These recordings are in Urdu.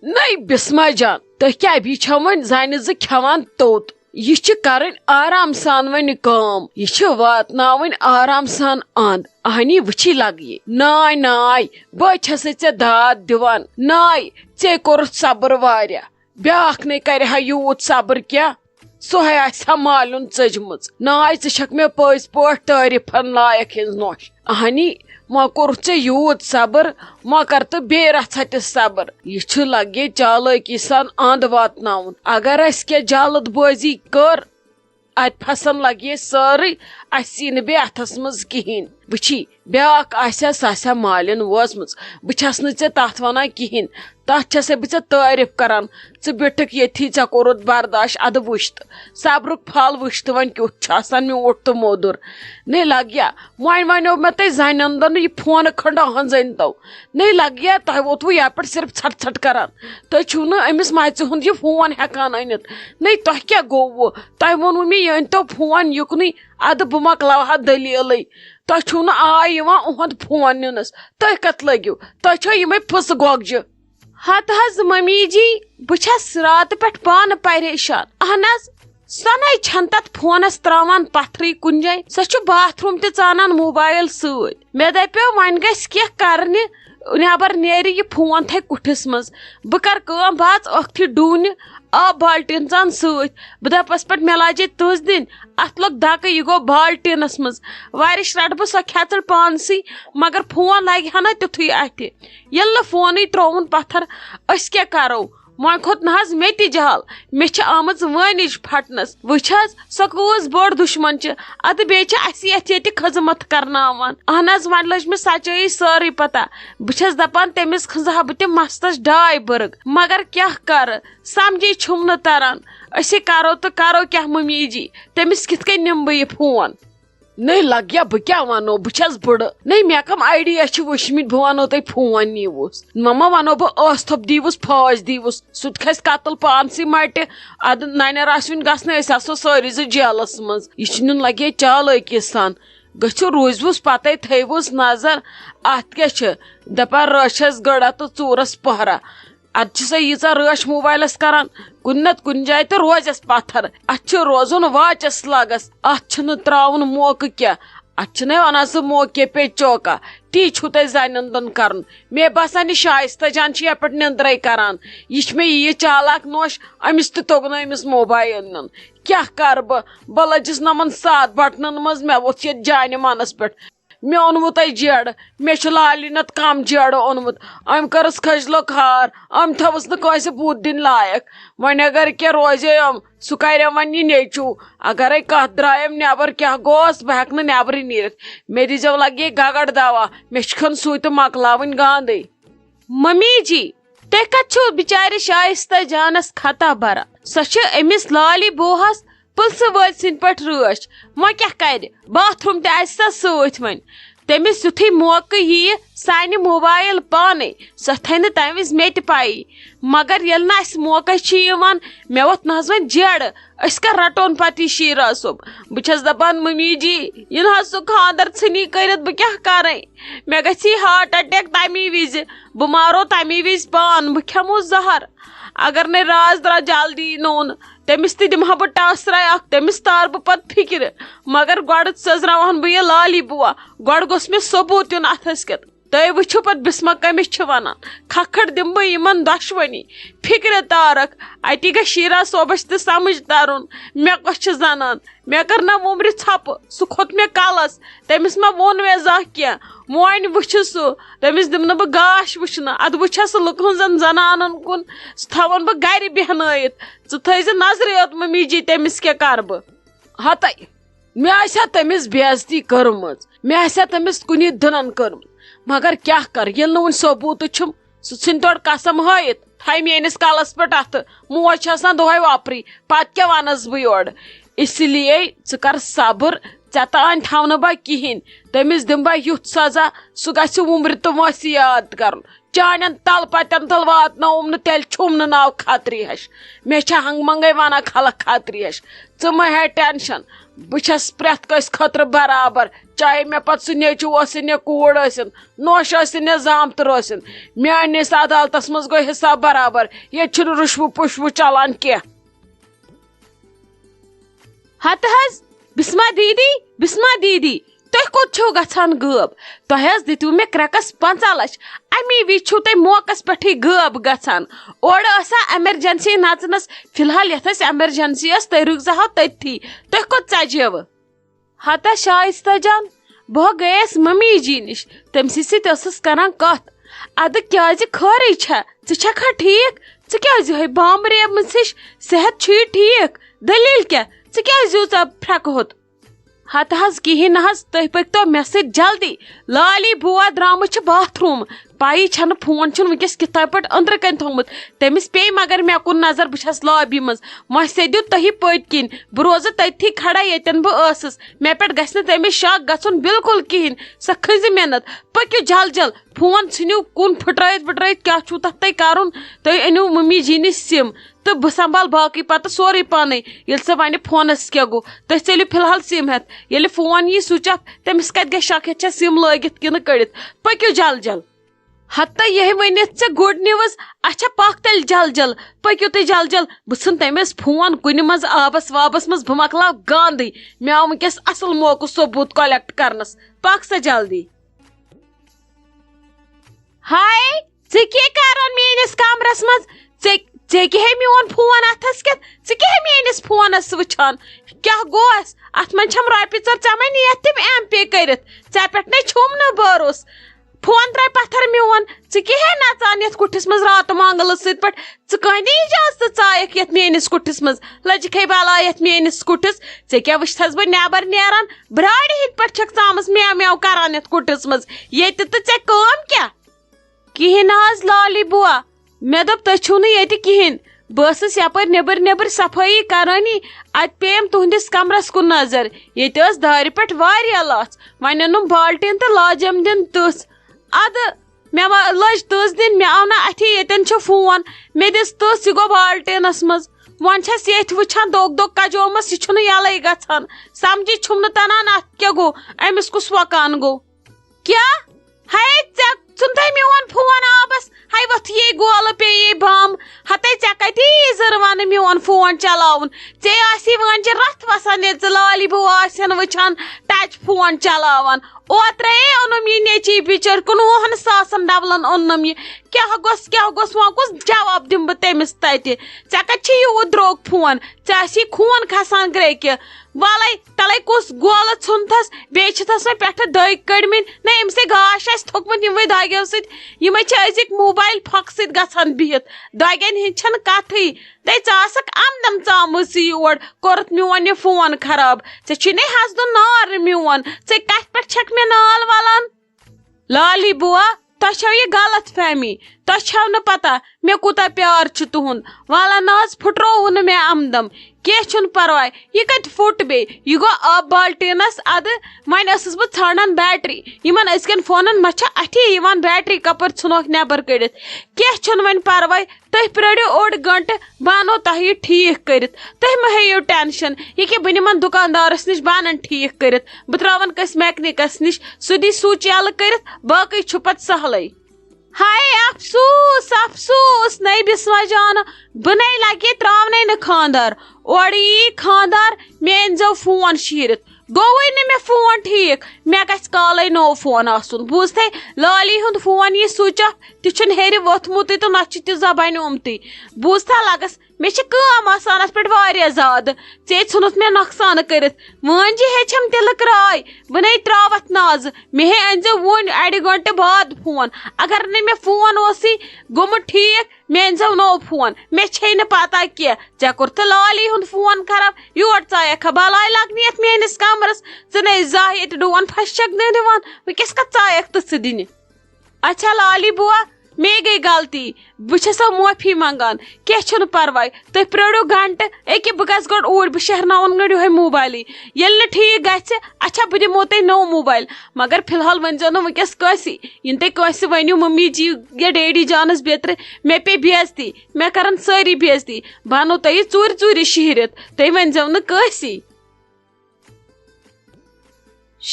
نئی بسما جان تُہۍ کیٛاہ یہِ چھا وۄنۍ زنہِ زٕ کھٮ۪وان توٚت یہِ چھِ کرٕنۍ آرام سان وۄنۍ کٲم یہِ چھِ واتناوٕنۍ آرام سان اند اہنی وٕچھی لگ یہِ ناے ناے بہٕ چھسے ژےٚ داد دِوان ناے ژےٚ کوٚرُتھ صبر واریاہ بیٛاکھ نے کرِ ہا یوٗت صبر کیٛاہ سۄے آسہِ ہا مالیُن ژٔجمٕژ ناے ژٕ چھکھ مےٚ پٔزۍ پٲٹھۍ تعریٖفن لایق ہِنٛز نۄش اہنی وۄنۍ کوٚرُتھ ژےٚ یوٗت صبر وۄنۍ کر تہٕ بیٚیہِ رژھا تہِ صبر یہِ چھُ لگہِ چالٲکی سان اند واتناوُن اگر اسہِ کینٛہہ جلد بٲزی کٔر اتہِ پھسن لگہِ سٲرٕے اسہِ یی نہٕ بیٚیہِ اتھس منٛز کہیٖنۍ وٕچھی بیٛاکھ آسہِ ہا سۄ آسہِ ہا مالِن وٲژمٕژ بہٕ چھس نہٕ ژےٚ تتھ ونان کہیٖنۍ تتھ چھسے بہٕ ژےٚ تعریٖف کران ژٕ بیٖٹھٕکھ ییٚتھی ژےٚ کوٚرُتھ برداش ادٕ وٕچھ تہٕ صبرُک پھل وٕچھ تہٕ وۄنۍ کیُتھ چھُ آسان میوٗٹھ تہٕ موٚدُر نے لگیا وۄنۍ ونیو مےٚ تۄہہِ زنٮ۪ن دۄن یہِ فونہٕ کھنڈ أنۍتو نے لگیا تۄہہِ ووتوٕ یپٲرۍ صرف ژھٹ ژھٹ کران تُہۍ چھِو نہٕ أمِس مَژِ ہُنٛد یہِ فون ہٮ۪کان أنِتھ نے تۄہہِ کیٛاہ گوٚوٕ تۄہہِ ووٚنوٕ مےٚ یہِ أنۍتو فون یُکنُے ادٕ بہٕ مۄکلاو ہا دٔلیٖلٕے تۄہہِ چھُو نہٕ آے یِوان اُہُنٛد فون نِنس تُہۍ کتھ لٔگِو تۄہہِ چھو یِمے پھٕسہٕ گۄگجہِ ہتہٕ حظ ممی جی بہٕ چھس راتہٕ پٮ۪ٹھ پانہٕ پریشان اہن حظ سۄ نے چھنہٕ تتھ فونس تراوان پتھرٕے کُنہِ جایہِ سۄ چھُ باتھ روٗم تہِ ژانان موبایل سۭتۍ مےٚ دپیو وۄنۍ گژھِ کینٛہہ کرنہِ نٮ۪بر نیرِ یہِ فون تھایہِ کُٹھِس منٛز بہٕ کرٕ کٲم بہٕ اژٕ ٲکھتھٕے ڈوٗنہِ آب بالٹیٖن ژان سۭتۍ بہٕ دپس پٮ۪ٹھ مےٚ لاجے تٕژ دِنۍ اتھ لوٚگ دکہٕ یہِ گوٚو بالٹیٖنس منٛز وارِش رٹہٕ بہٕ سۄ کھٮ۪ژٕڑ پانسٕے مگر فون لگہِ ہا نا تیُتھُے اتھِ ییٚلہِ نہٕ فونٕے ترووُن پتھر أسۍ کیٛاہ کرو وۄنۍ کھوٚت نہ حظ مےٚ تہِ جہل مےٚ چھِ آمٕژ وٲنِج پھٹنس وٕچھ حظ سۄ کۭژ بٔڑ دُشمن چھِ ادٕ بیٚیہِ چھِ اسی یتھ ییٚتہِ خٔذمت کرناوان اہن حظ وۄنۍ لٔج مےٚ سچٲیی سٲرٕے پتہ بہٕ چھس دپان تٔمِس کھنٛزٕ ہا بہٕ تہِ مستس ڈاے بٔرگ مگر کیٛاہ کرٕ سمجھی چھُم نہٕ تران أسے کرو تہٕ کرو کیٛاہ ممی جی تٔمِس کِتھ کٔنۍ نِمہٕ بہٕ یہِ فون نے لگیا بہٕ کیٛاہ ونو بہٕ چھس بٕڑٕ نے مےٚ کم آیڈیا چھِ وٕچھمٕتۍ بہٕ ونو تۄہہِ فون نیٖوُس مما ونو بہٕ ٲس تھوٚپ دیٖوُس پھٲج دیٖوُس سُہ تہِ کھسہِ قتل پانسٕے مٹہِ ادٕ ننٮ۪ر آسوٕنۍ گژھنہٕ أسۍ آسو سٲری زٕ جیلس منٛز یہِ چھُ نیُن لگے چالٲکی سان گٔژھِو روٗزوُس پتے تھٲیوُس نظر اتھ کیٛاہ چھِ دپان رٲچھس گٔڑا تہٕ ژوٗرس پہرا ادٕ چھِ سۄ ییٖژاہ رٲچھ موبایلس کران کُنہِ نتہٕ کُنہِ جایہِ تہٕ روزٮ۪س پتھر اتھ چھُ روزُن واچس لگس اتھ چھُنہٕ تراوُن موقعہٕ کینٛہہ اتھ چھِنَے ونان سُہ موقعے پے چوکا تی چھُو تۄہہِ زنٮ۪ن دۄن کرُن مےٚ باسان یہِ شایستہ جان چھِ یپٲرۍ نِندرے کران یہِ چھِ مےٚ ییٖژ چالاک نوش أمِس تہِ توٚگ نہٕ أمِس موبایل نیُن کیٛاہ کرٕ بہٕ لٔجِس نمن ساتھ بٹنن منٛز مےٚ ووٚتھ ییٚتہِ جانہِ منس پٮ۪ٹھ مےٚ اوٚنوٕ تۄہہِ جیڈٕ مےٚ چھُ لالہِ نتہٕ کم جیڈٕ اوٚنمُت أمۍ کٔرٕس کھٔجلو کھار أمۍ تھٲوٕس نہٕ کٲنٛسہِ بُتھ دِنۍ لایق وۄنۍ اگر کینٛہہ روزے أمۍ سُہ کریم وۄنۍ یہِ نیچوٗ اگرے کتھ درٛایم نٮ۪بر کیٛاہ گوس بہٕ ہٮ۪کہٕ نہٕ نٮ۪برٕے نیٖرِتھ مےٚ دیٖزیو لگے گگر دوا مےٚ چھِ کھیوٚن سُے تہٕ مۄکلاوٕنۍ گاندٕے ممی جی تُہۍ کتھ چھِو بِچارِ شایستہ جانس خطا بران سۄ چھِ أمِس لالہِ بوہس پٕلسہٕ وٲلۍ سٕنٛدۍ پٲٹھۍ رٲچھ وۄنۍ کیٛاہ کرِ باتھ روٗم تہِ آسہِ سۄ سۭتۍ وۄنۍ تٔمِس یُتھُے موقعہٕ ییہِ سۄ انہِ موبایل پانے سۄ تھایہِ نہٕ تمہِ وِزِ مےٚ تہِ پایی مگر ییٚلہِ نہٕ اسہِ موقعہٕ چھِ یِوان مےٚ ووٚتھ نہ حظ وۄنۍ جیڈٕ أسۍ کر رٹون پتہٕ یہِ شیٖراز صٲب بہٕ چھس دپان ممی جی یہِ نہ حظ سُہ خانٛدر ژھٕنی کٔرِتھ بہٕ کیٛاہ کرے مےٚ گژھی ہارٹ اٹیک تمی وِزِ بہٕ مارو تمی وِزِ پان بہٕ کھٮ۪مو زہر اگر نے راز درٛاو جلدی نوٚن تٔمِس تہِ دِمہٕ ہا بہٕ ٹاسراے اکھ تٔمِس تار بہٕ پتہٕ فِکرِ مگر گۄڈٕ سٔزراوہن بہٕ یہِ لالی بوٗا گۄڈٕ گوٚژھ مےٚ ثبوٗت یُن اتھس کٮ۪تھ تُہۍ وٕچھِو پتہٕ بسما کٔمِس چھِ ونان کھکھٕڑ دِمہٕ بہٕ یِمن دۄشوٕنی فِکرِ تارکھ اتی گژھِ شیٖراز صٲبس تہِ سمجھ ترُن مےٚ کۄس چھِ زنان مےٚ کٔر نہ وُمرِ ژھۄپہٕ سُہ کھوٚت مےٚ کلس تٔمِس ما ووٚن مےٚ زانٛہہ کینٛہہ وۄنۍ وٕچھِ سُہ تٔمِس دِمہٕ نہٕ بہٕ گاش وٕچھنہٕ ادٕ وٕچھِ سُہ لُکہٕ ہٕنٛزن زنانن کُن سُہ تھاوَن بہٕ گرِ بیٚہنٲیِتھ ژٕ تھٲیزِ نظرِ یوت ممی جی تٔمِس کیٛاہ کرٕ بہٕ ہتے مےٚ آسہِ ہا تٔمِس بے عزتی کٔرمٕژ مےٚ آسہِ ہا تٔمِس کُنی دٕنن کٔرمٕژ مگر کیٛاہ کرٕ ییٚلہِ نہٕ وُنہِ ثبوٗتٕے چھُم سُہ ژھٕنہِ تورٕ قسم ہٲیِتھ تھایہِ میٲنِس کلس پٮ۪ٹھ اتھٕ موج چھِ آسان دۄہے وۄپرٕے پتہٕ کیٛاہ ونس بہٕ یورٕ اسی لیے ژٕ کر صبر ژےٚ تانۍ تھاو نہٕ بہٕ کِہینۍ تٔمِس دِمہٕ بہٕ یُتھ سزا سُہ گژھِ وُمرِ تہٕ وٲنٛسہِ یاد کرُن چانٮ۪ن تل پتٮ۪ن تل واتنووُم نہٕ تیٚلہِ چھُم نہٕ ناو کھتری ہش مےٚ چھِ ہنٛگہٕ منٛگے ونان خلق کھتری ہش ژٕ مہ ہے ٹینشن بچھس پریت کس خطر برابر چاہے مے پت سہ نیچو ٲسِن یا کوٗر ٲسِن نوش ٲسِن یا زامتر ٲسِن میٲنِس عدالتس منٛز گوٚو حساب برابر ییٚتہِ چھُنہٕ رُشوٕ پُشوٕ چلان کینٛہہ. ہتہٕ حظ بسما دیدی تُہۍ کوٚت چھِو گژھان غٲب؟ تۄہہِ حظ دِتِو مےٚ کرٛٮ۪کس 50 لچھ امی وِزِ چھِو تُہۍ موقعس پٮ۪ٹھٕے غٲب گژھان. اورٕ ٲسا ایمرجنسی نژنس فی الحال یتھ أسۍ ایمرجنسی ٲس تُہۍ رُکزہو تٔتھی. تُہۍ کوٚت ژجیوٕ؟ ہتا شائستہ جان بہٕ گٔیس ممی جی نِش تٔمسٕے سۭتۍ ٲسٕس کران کتھ. ادٕ کیازِ خٲرٕے چھا ژٕ چھکھا ٹھیک؟ ژٕ کیازِ یِہے بامبریمٕژ ہِش؟ صحت چھُے ٹھیک؟ دلیل کیاہ؟ ژٕ کیازِ یوٗژاہ پھرٛکہٕ ہوت؟ ہتہٕ حظ کِہینۍ نہ حظ تُہۍ پٔکۍتو مےٚ سۭتۍ جلدی. لالی بُوا درٛامٕژ چھِ باتھ روٗم پایی چھنہٕ فون چھُنہٕ ونکیٚس کِتھے پٲٹھۍ أنٛدرٕ کَنۍ تھومُت. تٔمِس پیٚیہِ مگر مےٚ کُن نظر بہٕ چھس لابی منٛز. وۄنۍ سیٚدِو تُہی پٔتۍ کِنۍ بہٕ روزٕ تٔتھی کھڑا ییٚتٮ۪ن بہٕ ٲسٕس. مےٚ پٮ۪ٹھ گژھِ نہٕ تٔمِس شک گژھُن بالکل کِہینۍ. سۄ کھٔنزِ مےٚ نَتہٕ. پٔکِو جل جل فون ژھٕنِو کُن پھٕٹرٲیِتھ وٕٹرٲیِتھ کیٛاہ چھُو تَتھ تۄہہِ کَرُن. تُہۍ أنِو مٔمی جی نِش سِم تہٕ بہٕ سنبھال باقٕے پتہٕ سورُے پانے. ییٚلہِ سۄ وَنہِ فونس کیٛاہ گوٚو تُہۍ ژٔلِو فی الحال سِم ہٮ۪تھ. ییٚلہِ فون یی سُچ آف تٔمِس کتہِ گژھِ شک یتھ چھا سِم لٲگِتھ کِنہٕ کٔڑِتھ. پٔکِو جل جل. ہتا یہے ؤنِتھ ژےٚ گُڈ نِوٕز. اچھا پکھ تیٚلہِ جل جل. پٔکِو تُہۍ جل جل. بہٕ ژھٕن تٔمِس فون کُنہِ منٛز آبس وابس منٛز بہٕ مۄکلاو گاندٕے. مےٚ آو ؤنکیٚس اصل موقعہٕ ثوبوٗت کلیکٹ کرنس. پکھ سا جلدی. ہاے ژٕ کیٛاہ کران میٲنِس کمرس منٛز؟ ژےٚ کیٛاہ میون فون اتھس کٮ۪تھ؟ ژٕ کیٛاہ میٲنِس فونس وٕچھان؟ کیٛاہ گوٚو اَسہِ؟ اتھ منٛز چھم رۄپیہِ ژور ژےٚ ما نِیتھ تِم ایم پے کٔرِتھ؟ ژےٚ پٮ۪ٹھ نے چھُم نہٕ بھروسہٕ. فون تراے پتھر میون. ژٕ کیٛاہ نژان یتھ کُٹھِس منٛز راتہٕ مانگلہٕ سۭتۍ پٲٹھۍ؟ ژٕ کٲنی اجازتہٕ ژایکھ یتھ میٲنِس کُٹھِس منٛز؟ لجکھے بلا یتھ میٲنِس کُٹھِس. ژےٚ کیٛاہ وٕچھتھس بہٕ نٮ۪بر نیران براڑِ ہِنٛدۍ پٲٹھۍ چھکھ ژامٕژ میو میو کران یتھ کُٹھِس منٛز. ییٚتہِ تہٕ ژےٚ کٲم کیٛاہ؟ کِہینۍ نہ حظ لالی بُوا. مےٚ دوٚپ تُہۍ چھِو نہٕ ییٚتہِ کِہینۍ. بہٕ ٲسٕس یپٲرۍ نیبٕرۍ صفٲیی کرٲنی اتہِ پیٚیَم تُہنٛدِس کمرس کُن نظر. ییٚتہِ ٲس دارِ پٮ۪ٹھ واریاہ لژھ. وۄنۍ اوٚنُم بالٹیٖن تہٕ لاجم دِنۍ تٕژھ. ادٕ مےٚ لٔج تٕژھ دِنۍ. مےٚ آو نہٕ اَتھی ییٚتٮ۪ن چھُ فون. مےٚ دِژ تٕژھ یہِ گوٚو بالٹیٖنس منٛز. وۄنۍ چھس ییٚتھۍ وٕچھان دوٚگ کجومس یہِ چھُنہٕ یَلے گژھان. سمجھی چھُم نہٕ تران اتھ کیٛاہ گوٚو أمِس کُس وۄکان گوٚو. کیٛاہ ہے ژےٚ ژھُنتھے میون فون آبس؟ ہے وۄتھیے گولہٕ پیٚیے بم. ہتے ژےٚ کتہِ یی زٕروانہٕ میون فون چلاوُن؟ ژےٚ آسی وٲنجہِ رتھ وسان ییٚلہِ ژٕ لالی بُوا آسن وٕچھان ٹچ فون چلاوان. اوترے اوٚنُم یہِ نیچی بِچٲرۍ 50,000 ڈبلن اوٚنُم یہِ. کیٛاہ گوٚژھ وۄنۍ کُس جواب دِمہٕ بہٕ تٔمِس تتہِ؟ ژےٚ کتہِ چھِ یوٗت درٛوگ فون؟ ژےٚ آسی خوٗن کھسان گرٛیکہِ. وَلے تلے کُس گولہٕ ژھُنتھس؟ بیٚیہِ چھِتھس وۄنۍ پٮ۪ٹھٕ دٔگۍ کٔڑمٕتۍ. نہ أمسے گاش آسہِ تھوٚکمُت یِموٕے دگیو سۭتۍ. یِمے چھِ أزِکۍ موبایل پھۄکہٕ سۭتۍ گژھان بِہِتھ. دگٮ۪ن ہِنٛدۍ چھنہٕ کتھٕے. دے ژٕ آسکھ آمدم ژامٕژ یور کوٚرُتھ میون یہِ فون خراب. ژےٚ چھُے نے حسدُن نار میون. ژےٚ کتھ پٮ۪ٹھ چھکھ مےٚ نال ولان؟ لالی بُوا تۄہہِ چھو یہِ غلط فہمی. تۄہہِ چھو نہٕ پتہ مےٚ کوٗتاہ پیار چھُ تُہُنٛد. وَلہٕ نہ حظ پھٕٹرووُ نہٕ مےٚ آمدم. کینٛہہ چھُنہٕ پرواے. یہِ کتہِ پھُٹ بیٚیہِ؟ یہِ گوٚو آب بالٹیٖنس. ادٕ وۄنۍ ٲسٕس بہٕ ژھانڈان بیٹری. یِمن أزکٮ۪ن فونن ما چھےٚ اَتھی یِوان بیٹری کپٲرۍ ژھٕنوکھ نٮ۪بر کٔڑِتھ. کینٛہہ چھُنہٕ وۄنۍ پرواے. تُہۍ پرٲرِو اوٚڑ گنٹہٕ بہٕ انو تۄہہِ یہِ ٹھیٖک کٔرِتھ. تُہۍ مہ ہیٚیِو ٹٮ۪نشن. ییٚکیٛاہ بہٕ نِمن دُکاندارس نِش بہٕ انن ٹھیٖک کٔرِتھ. بہٕ تراون کٲنٛسہِ میکنِکس نِش سُہ دی سُچ یلہٕ کٔرِتھ. باقٕے چھُ پتہٕ سہلٕے. ہاے افسوٗس نٔے بسما جانہٕ بہٕ نَے لگہِ تراونے نہٕ خاندار. اورٕ یی خاندار مےٚ أنۍزیو فون شیٖرِتھ. گوٚوٕے نہٕ مےٚ فون ٹھیٖک. مےٚ گژھِ کالے نوٚو فون آسُن. بوٗزتھے لالی ہُنٛد فون یی سُچ آف تہِ چھُنہٕ ہیٚرِ ووٚتھمُتٕے تہٕ نہ چھُ تہِ زبانہِ اومتُے. بوٗزتھا لگس مےٚ چھِ کٲم آسان اتھ پٮ۪ٹھ واریاہ زیادٕ. ژےٚ ژھُنُتھ مےٚ نۄقصان کٔرِتھ. وٲنجہِ ہیٚچھم تِلہٕ کراے. بہٕ نَے تراوتھ نازٕ. مےٚ ہے أنۍزیو وُنۍ اَڑِ گنٹہٕ بعد فون. اگر نہٕ مےٚ فون اوسُے گوٚمُت ٹھیٖک مےٚ أنۍزیو نوٚو فون. مےٚ چھے نہٕ پتہ کینٛہہ. ژےٚ کوٚرتھٕ لالی ہُنٛد فون خراب. یور ژایکھا بلاے لگنہِ یتھ میٲنِس کمرس. ژٕ نے زانٛہہ ییٚتہِ ڈوٗن پھش چھکھ نہٕ دِوان. وٕنکیٚس کتھ ژایکھ تٕژٕ دِنہِ؟ اچھا لالی بُوا مے گٔے غلطی. بہٕ چھسو معٲفی منگان. کینٛہہ چھُنہٕ پرواے. تُہۍ پرٲرِو گنٹہٕ. أکہِ بہٕ گژھٕ گۄڈٕ اوٗرۍ بہٕ شیہرناون گۄڈٕ یِہوے موبایلٕے. ییٚلہِ نہٕ ٹھیٖک گژھِ اچھا بہٕ دِمو تۄہہِ نوٚو موبایل. مگر فی الحال ؤنۍزیو نہٕ ؤنکیٚس کٲنٛسے. یِنہٕ تُہۍ کٲنٛسہِ ؤنِو ممی جی یا ڈیڈی جانس بیترِ مےٚ پیٚیہِ بے عزتی. مےٚ کرن سٲری بے عزتی. بہٕ انو تۄہہِ ژوٗرِ شیہرِتھ. تُہۍ ؤنۍزیو نہٕ کٲنٛسے.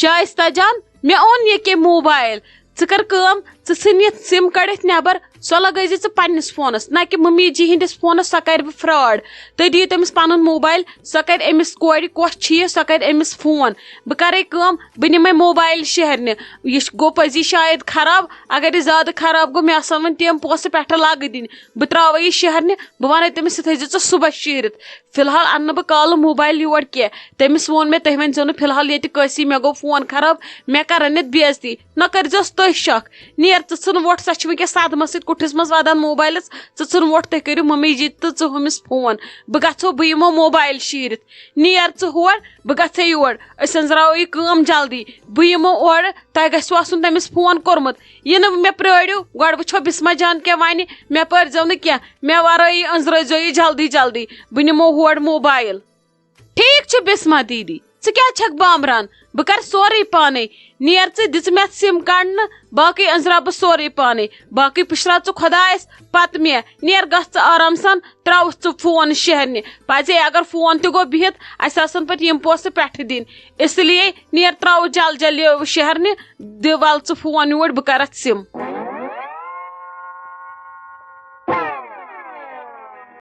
شائستہ جان مےٚ اوٚن ییٚکیٛاہ موبایل ژٕ کر کٲم ژٕ ژھٕنۍ یتھ سِم کٔڑِتھ نٮ۪بر سۄ لگٲے زِ ژٕ پننِس فونس نہ کہِ ممی جی ہٕنٛدِس فونس سۄ کرِ بہٕ فراڈ تُہۍ دِیِو تٔمِس پنُن موبایل سۄ کرِ أمِس کورِ کۄس چھِ یہِ سۄ کرِ أمِس فون بہٕ کرے کٲم بہٕ نِمے موبایل شیہرنہِ یہِ گوٚو پٔزی شاید خراب اگر یہِ زیادٕ خراب گوٚو مےٚ آسن وۄنۍ تِم پونٛسہٕ پٮ۪ٹھٕ لاگہٕ دِنۍ بہٕ تراوے یہِ شیہرنہِ بہٕ ونہے تٔمِس یہِ تھٲیزِ ژٕ صبحس شیہرِتھ فی الحال انہٕ نہٕ بہٕ کالہٕ موبایل یور کینٛہہ تٔمِس ووٚن مےٚ تُہۍ ؤنۍ زیو نہٕ فی الحال ییٚتہِ کٲنٛسی مےٚ گوٚو فون خراب مےٚ کرن یتھ بے عزتی نہ کٔرزیوس تُہۍ شک نیر ژٕ ژھٕن ووٚٹھ سۄ چھِ وٕنکیٚس صدمس سۭتۍ کُٹھِس منٛز ودان موبایلس ژٕ ژھٕن ووٚٹھ تُہۍ کٔرِو ممی جی تہٕ ژٕ ہُمِس فون بہٕ گژھو بہٕ یِمو موبایل شیٖرِتھ نیر ژٕ ہور بہٕ گژھے یور أسۍ أنٛزراوو یہِ کٲم جلدی بہٕ یِمو اورٕ تۄہہِ گژھوٕ آسُن تٔمِس فون کوٚرمُت یہِ نہٕ مےٚ پرٛٲرِو گۄڈٕ وٕچھو بِسما جان کیٛاہ وَنہِ مےٚ پٔرزیو نہٕ کینٛہہ مےٚ ورٲیی أنٛزرٲیزیو یہِ جلدی جلدی بہٕ نِمو ہور موبایل ٹھیٖک چھُ بِسما دیٖدی ژٕ کیٛازِ چھکھ بامبران بہٕ کرٕ سورُے پانے نیر ژٕ دِژٕ مےٚ سِم کڑنہٕ باقٕے أنٛزراو بہٕ سورُے پانے باقٕے پُشراو ژٕ خۄدایس پتہٕ مےٚ نیر گژھ ژٕ آرام سان تراوُس ژٕ فون شیہرنہِ پزے اگر فون تہِ گوٚو بِہِتھ اسہِ آسن پتہٕ یِم پونٛسہٕ پٮ۪ٹھٕ دِنۍ اس لیے نیر تراوُس جل جل شیہرنہِ دِ ول ژٕ فون یور بہٕ کرتھ سِم